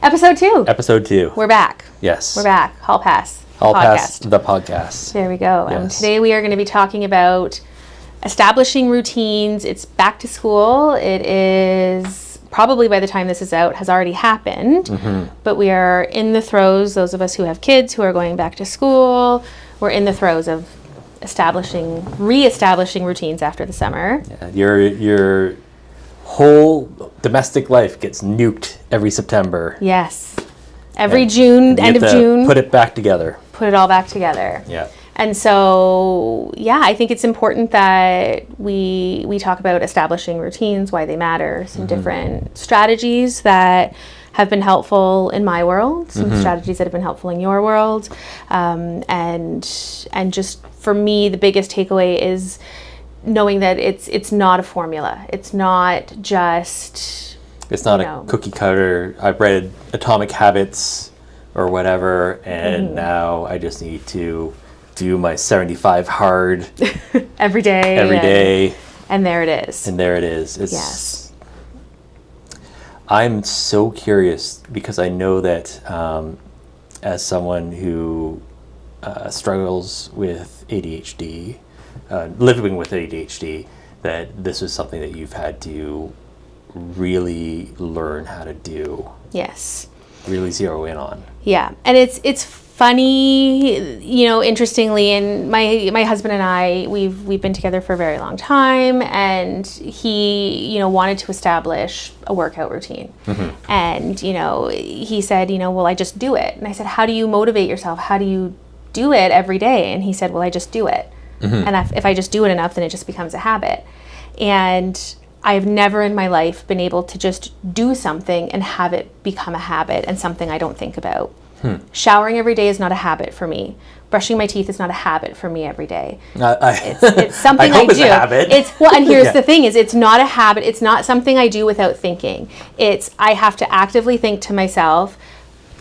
Episode 2. Episode 2. We're back. Yes. We're back. Hall Pass. Hall Pass, the podcast. There we go. Yes. And today we are going to be talking about establishing routines. It's back to school. It is probably, by the time this is out, has already happened. Mm-hmm. But we are in the throes, those of us who have kids who are going back to school, we're in the throes of re-establishing routines after the summer. Yeah, your whole domestic life gets nuked every September. Yes. Every June, end of June. Put it back together. Put it all back together. Yeah. And so, I think it's important that we talk about establishing routines, why they matter, some different strategies that have been helpful in my world, some strategies that have been helpful in your world. And just for me, the biggest takeaway is knowing that it's not a formula. It's not just... It's not a cookie cutter. I've read Atomic Habits or whatever, and now I just need to do my 75 hard every day. And there it is. Yes. I'm so curious because I know that as someone who struggles with ADHD, living with ADHD, that this is something that you've had to really learn how to do. Yes. Really zero in on. Yeah. And it's funny, interestingly, and my husband and I, we've been together for a very long time, and he, wanted to establish a workout routine. Mm-hmm. And, he said, well, I just do it. And I said, how do you motivate yourself? How do you do it every day? And he said, well, I just do it. Mm-hmm. And if I just do it enough, then it just becomes a habit. And I've never in my life been able to just do something and have it become a habit and something I don't think about. Showering every day is not a habit for me. Brushing my teeth is not a habit for me every day. It's something I do. It's a habit. And here's the thing: is it's not a habit. It's not something I do without thinking. I have to actively think to myself,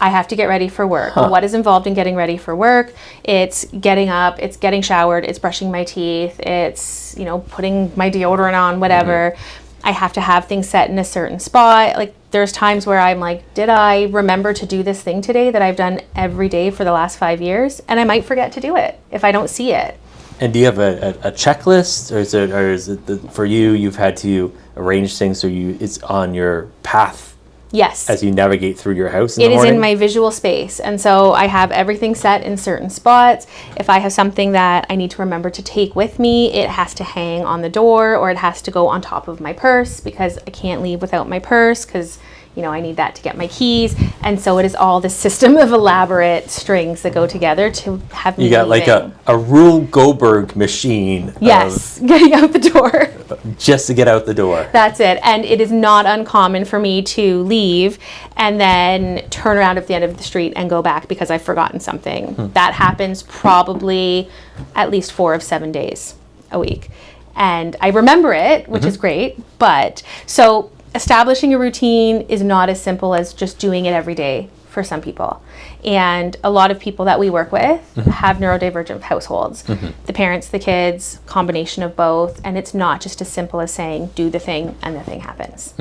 I have to get ready for work. What is involved in getting ready for work? It's getting up, it's getting showered, it's brushing my teeth, it's, putting my deodorant on, whatever. I have to have things set in a certain spot. Like, there's times where I'm like, did I remember to do this thing today that I've done every day for the last 5 years? And I might forget to do it if I don't see it. And do you have a checklist, or is it for you, you've had to arrange things so it's on your path? Yes. As you navigate through your house in the morning? It is in my visual space. And so I have everything set in certain spots. If I have something that I need to remember to take with me, it has to hang on the door, or it has to go on top of my purse, because I can't leave without my purse, because I need that to get my keys. And so it is all this system of elaborate strings that go together to have me. You got like a Rube Goldberg machine. Yes, getting out the door. Just to get out the door. That's it. And it is not uncommon for me to leave and then turn around at the end of the street and go back because I've forgotten something. That happens probably at least 4 of 7 days a week. And I remember it, which is great. But so establishing a routine is not as simple as just doing it every day for some people. And a lot of people that we work with have neurodivergent households. The parents, the kids, combination of both. And it's not just as simple as saying, do the thing and the thing happens.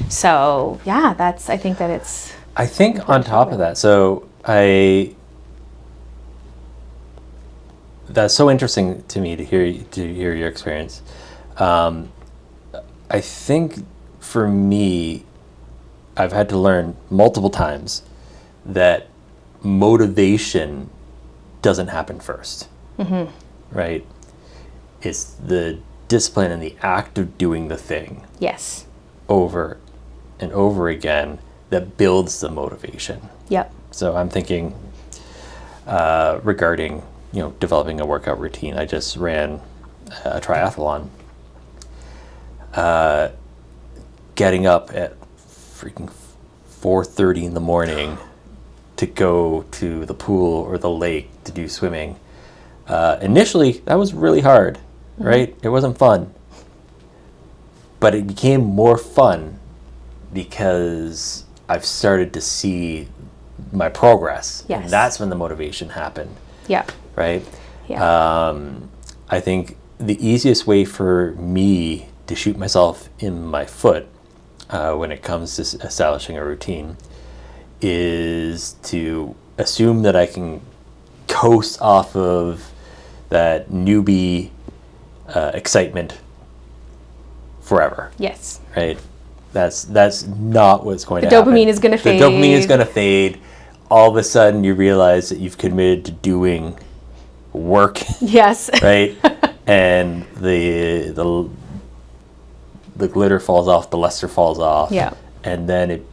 So I think on top of that, that's so interesting to me to hear your experience. I think for me, I've had to learn multiple times that motivation doesn't happen first, right? It's the discipline and the act of doing the thing, yes, over and over again, that builds the motivation. Yep. So I'm thinking regarding developing a workout routine. I just ran a triathlon. Getting up at freaking 4:30 in the morning to go to the pool or the lake to do swimming. Initially, that was really hard, right? It wasn't fun. But it became more fun because I've started to see my progress. Yes. And that's when the motivation happened. Yeah. Right? Yeah. I think the easiest way for me to shoot myself in my foot when it comes to establishing a routine is to assume that I can coast off of that newbie excitement forever. Yes. Right? That's not what's going to The happen. dopamine is going to fade. The dopamine is going to fade. All of a sudden, you realize that you've committed to doing work. Yes. Right? And the glitter falls off, the luster falls off. Yeah. And then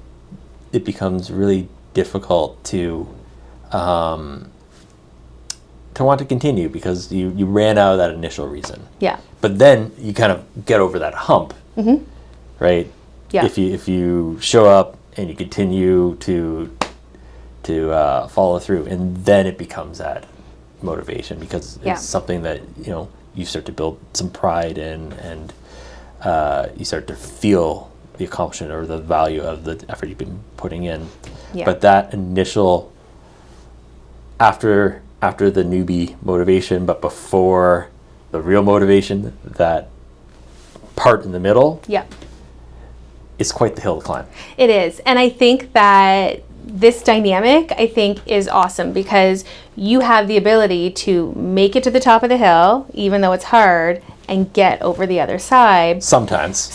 it becomes really difficult to want to continue because you ran out of that initial reason. Yeah. But then you kind of get over that hump, right? Yeah. If you show up and you continue to follow through, and then it becomes that motivation because it's something that you start to build some pride in, and you start to feel the accomplishment or the value of the effort you've been putting in. Yeah. But that initial after the newbie motivation, but before the real motivation, that part in the middle, is quite the hill to climb. It is. And I think that this dynamic, is awesome because you have the ability to make it to the top of the hill, even though it's hard, and get over the other side. Sometimes,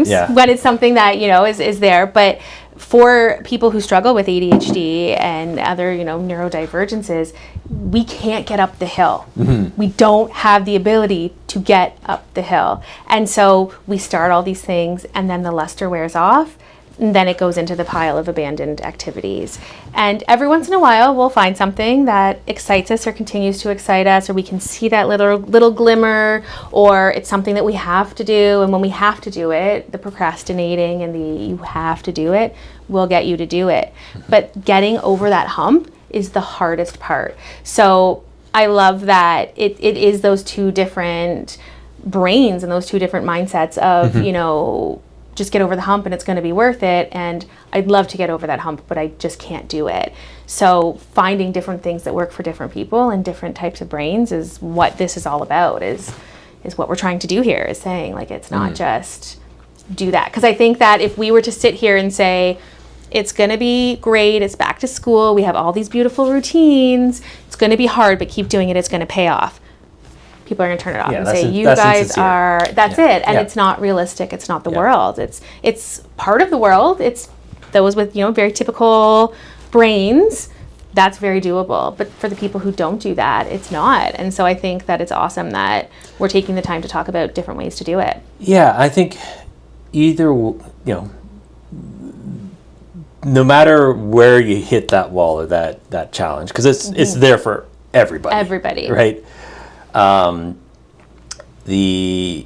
yeah. When it's something that, is there. But for people who struggle with ADHD and other, neurodivergences, we can't get up the hill. Mm-hmm. We don't have the ability to get up the hill. And so we start all these things and then the luster wears off. And then it goes into the pile of abandoned activities. And every once in a while, we'll find something that excites us or continues to excite us, or we can see that little glimmer, or it's something that we have to do. And when we have to do it, the procrastinating and you have to do it will get you to do it. But getting over that hump is the hardest part. So I love that it is those two different brains and those two different mindsets of, just get over the hump and it's going to be worth it. And I'd love to get over that hump, but I just can't do it. So finding different things that work for different people and different types of brains is what this is all about, is what we're trying to do here, is saying like, it's not just do that. Because I think that if we were to sit here and say, it's going to be great, it's back to school, we have all these beautiful routines, it's going to be hard, but keep doing it, it's going to pay off. People are going to turn it off and say, you guys are, that's it. And it's not realistic. It's not the world. It's part of the world. It's those with, very typical brains. That's very doable. But for the people who don't do that, it's not. And so I think that it's awesome that we're taking the time to talk about different ways to do it. Yeah, I think either, no matter where you hit that wall or that challenge, because it's there for everybody. Everybody. Right? The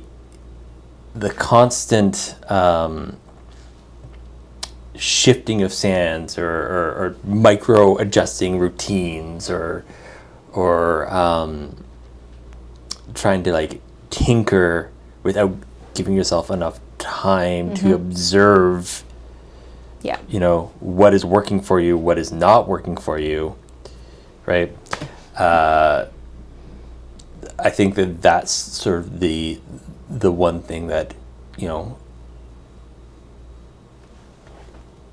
constant shifting of sands or micro adjusting routines or trying to like tinker without giving yourself enough time to observe what is working for you, what is not working for you, right? I think that's sort of the one thing that,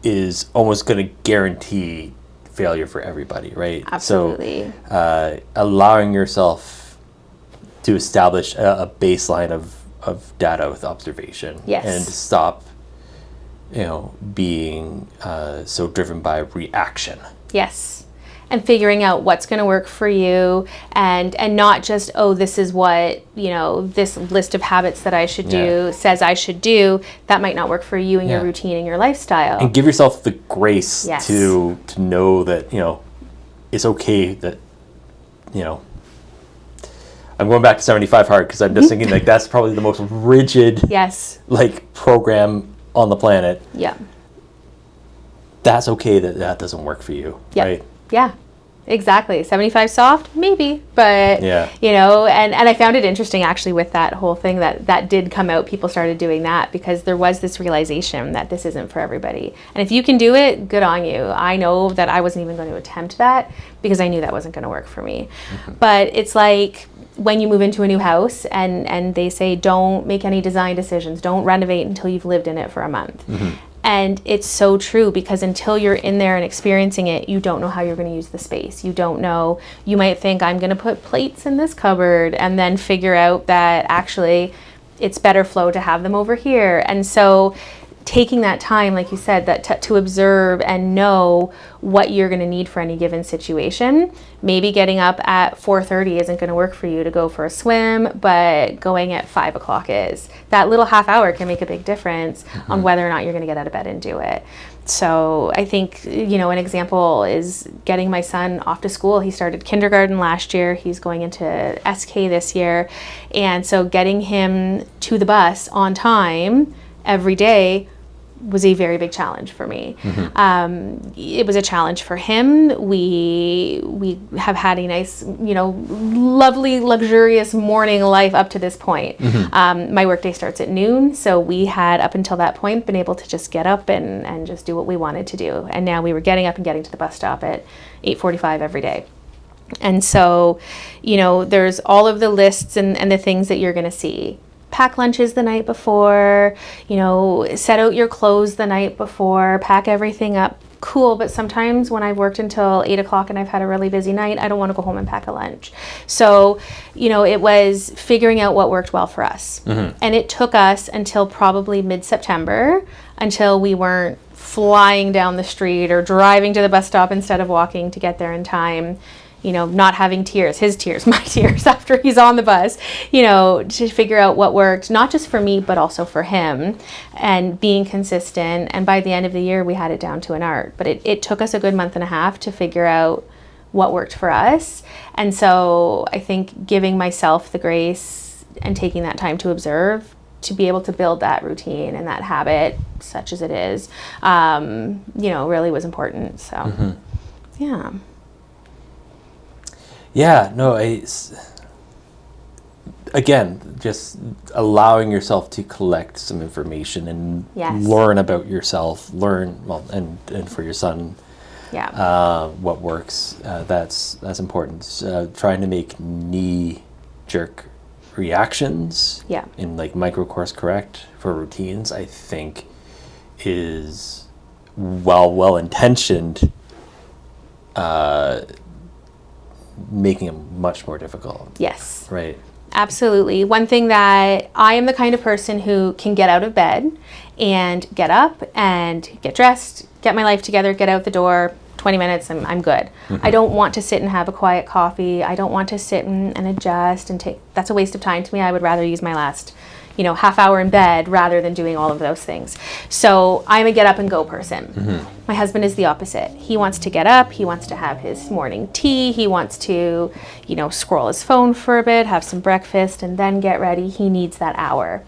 is almost going to guarantee failure for everybody, right? Absolutely. So allowing yourself to establish a baseline of data with observation, and to stop, being so driven by reaction. Yes. And figuring out what's going to work for you, and not just, this is what, this list of habits that I should do says I should do. That might not work for you and your routine and your lifestyle. And give yourself the grace to know that, it's okay that, I'm going back to 75 hard because I'm just thinking like that's probably the most rigid like program on the planet. Yeah. That's okay that doesn't work for you, right? Yeah, exactly. 75 soft, maybe, but and I found it interesting actually with that whole thing that did come out. People started doing that because there was this realization that this isn't for everybody. And if you can do it, good on you. I know that I wasn't even going to attempt that because I knew that wasn't going to work for me. But it's like when you move into a new house and they say, don't make any design decisions, don't renovate until you've lived in it for a month. And it's so true, because until you're in there and experiencing it, you don't know how you're going to use the space. You don't know. You might think, I'm going to put plates in this cupboard, and then figure out that actually it's better flow to have them over here. And so taking that time, like you said, that to observe and know what you're going to need for any given situation. Maybe getting up at 4:30 isn't going to work for you to go for a swim, but going at 5 o'clock is. That little half hour can make a big difference on whether or not you're going to get out of bed and do it. So I think, an example is getting my son off to school. He started kindergarten last year. He's going into SK this year. And so getting him to the bus on time every day was a very big challenge for me. It was a challenge for him. We have had a nice, lovely, luxurious morning life up to this point. My workday starts at noon, so we had, up until that point, been able to just get up and just do what we wanted to do. And now we were getting up and getting to the bus stop at 8:45 every day. And so, there's all of the lists and the things that you're going to see. Pack lunches the night before, set out your clothes the night before, pack everything up. Cool, but sometimes when I've worked until 8 o'clock and I've had a really busy night, I don't want to go home and pack a lunch. So, it was figuring out what worked well for us. And it took us until probably mid-September until we weren't flying down the street or driving to the bus stop instead of walking to get there in time. Not having his tears, my tears after he's on the bus, to figure out what worked, not just for me, but also for him, and being consistent. And by the end of the year, we had it down to an art. But it took us a good month and a half to figure out what worked for us. And so I think giving myself the grace and taking that time to observe, to be able to build that routine and that habit, such as it is, really was important. So, yeah. Yeah, no, again, just allowing yourself to collect some information and learn about yourself, and for your son, what works. That's important. Trying to make knee-jerk reactions in micro course correct for routines, I think, is well-intentioned. Making them much more difficult. Yes. Right. Absolutely. One thing that I am the kind of person who can get out of bed and get up and get dressed, get my life together, get out the door, 20 minutes, and I'm good. I don't want to sit and have a quiet coffee. I don't want to sit and adjust and that's a waste of time to me. I would rather use my last half hour in bed rather than doing all of those things. So I'm a get up and go person. My husband is the opposite. He wants to get up. He wants to have his morning tea. He wants to, scroll his phone for a bit, have some breakfast, and then get ready. He needs that hour.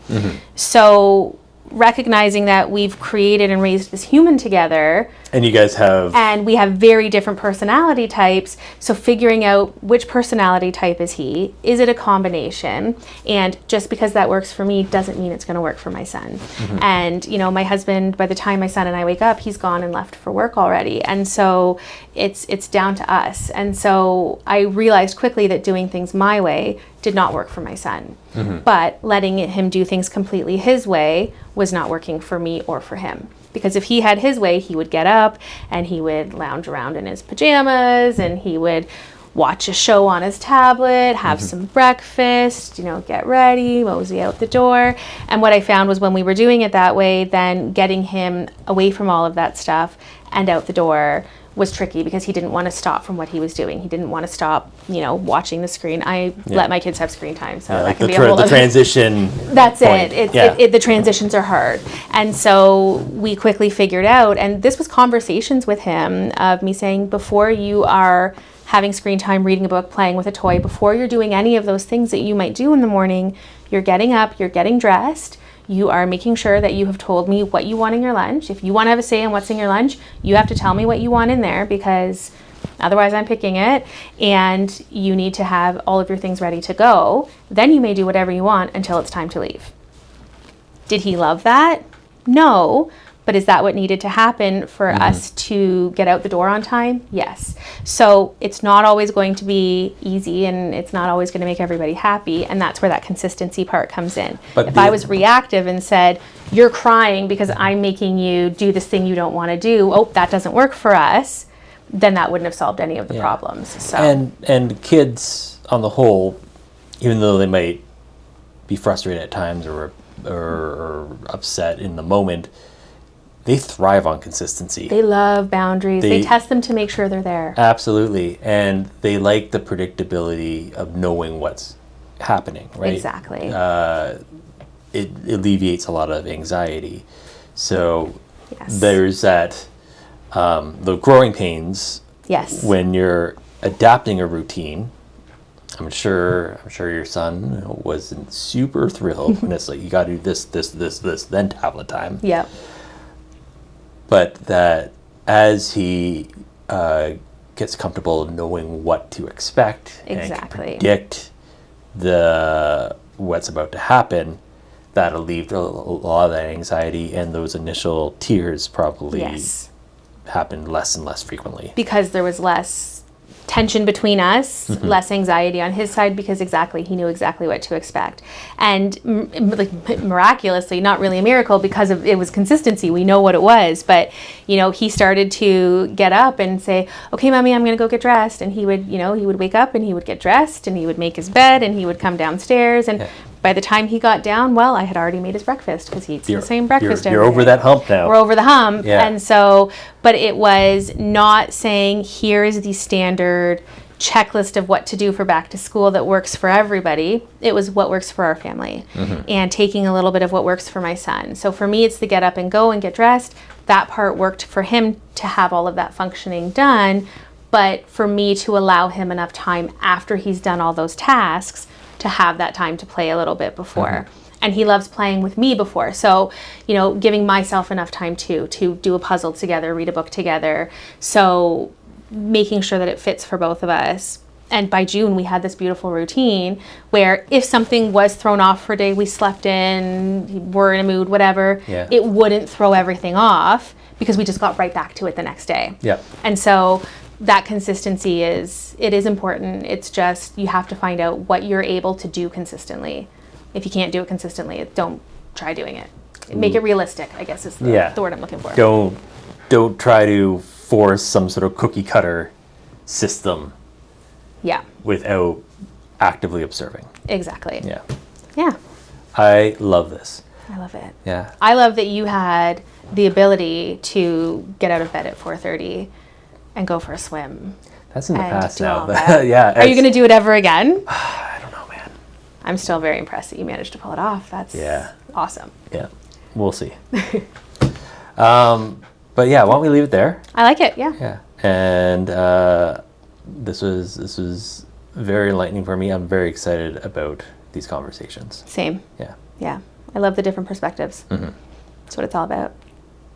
So recognizing that we've created and raised this human together. And you guys have... And we have very different personality types. So figuring out which personality type is he. Is it a combination? And just because that works for me doesn't mean it's going to work for my son. And, my husband, by the time my son and I wake up, he's gone and left for work already. And so it's down to us. And so I realized quickly that doing things my way did not work for my son. But letting him do things completely his way was not working for me or for him. Because if he had his way, he would get up and he would lounge around in his pajamas and he would watch a show on his tablet, have some breakfast, get ready, mosey out the door. And what I found was when we were doing it that way, then getting him away from all of that stuff and out the door was tricky because he didn't want to stop from what he was doing. He didn't want to stop, watching the screen. I let my kids have screen time, so that can be a whole other transition. That's point. The transitions are hard, and so we quickly figured out. And this was conversations with him of me saying, before you are having screen time, reading a book, playing with a toy, before you're doing any of those things that you might do in the morning, you're getting up, you're getting dressed. You are making sure that you have told me what you want in your lunch. If you want to have a say in what's in your lunch, you have to tell me what you want in there because otherwise I'm picking it. And you need to have all of your things ready to go. Then you may do whatever you want until it's time to leave. Did he love that? No, But is that what needed to happen for us to get out the door on time? Yes. So it's not always going to be easy, and it's not always going to make everybody happy. And that's where that consistency part comes in. But if I was reactive and said, you're crying because I'm making you do this thing you don't want to do, oh, that doesn't work for us, then that wouldn't have solved any of the problems. So and kids on the whole, even though they might be frustrated at times or upset in the moment, they thrive on consistency. They love boundaries. They test them to make sure they're there. Absolutely. And they like the predictability of knowing what's happening, right? Exactly. It alleviates a lot of anxiety. So Yes. there's that, the growing pains Yes. when you're adapting a routine. I'm sure your son wasn't super thrilled when it's like, you got to do this, then tablet time. Yep. But that as he gets comfortable knowing what to expect and can Exactly. predict what's about to happen, that alleviated a lot of that anxiety, and those initial tears probably Yes. happened less and less frequently. Because there was less tension between us, less anxiety on his side, because he knew exactly what to expect. And miraculously, not really a miracle, because it was consistency. We know what it was, but he started to get up and say, "Okay, Mommy, I'm going to go get dressed." And he would wake up and he would get dressed and he would make his bed and he would come downstairs, and by the time he got down, well, I had already made his breakfast, because he eats the same breakfast every You're over day. that hump now. We're over the hump. Yeah. And so, but it was not saying, here is the standard checklist of what to do for back to school that works for everybody. It was what works for our family, and taking a little bit of what works for my son. So for me, it's the get up and go and get dressed. That part worked for him to have all of that functioning done. But for me to allow him enough time after he's done all those tasks to have that time to play a little bit before. And he loves playing with me before. So, giving myself enough time to do a puzzle together, read a book together. So making sure that it fits for both of us. And by June, we had this beautiful routine where if something was thrown off for a day, we slept in, were in a mood, whatever, it wouldn't throw everything off, because we just got right back to it the next day. Yeah. And so that consistency is important. It's just, you have to find out what you're able to do consistently. If you can't do it consistently, don't try doing it. Make it realistic, I guess is the word I'm looking for. Don't try to force some sort of cookie cutter system. Yeah. Without actively observing. Exactly. Yeah. Yeah. I love this. I love it. Yeah. I love that you had the ability to get out of bed at 4:30 and go for a swim. That's in the and past do now. all that. Yeah. Are you going to do it ever again? I don't know, man. I'm still very impressed that you managed to pull it off. That's awesome. Yeah. We'll see. But yeah, why don't we leave it there? I like it. Yeah. Yeah. And this was very enlightening for me. I'm very excited about these conversations. Same. Yeah. Yeah. I love the different perspectives. That's what it's all about.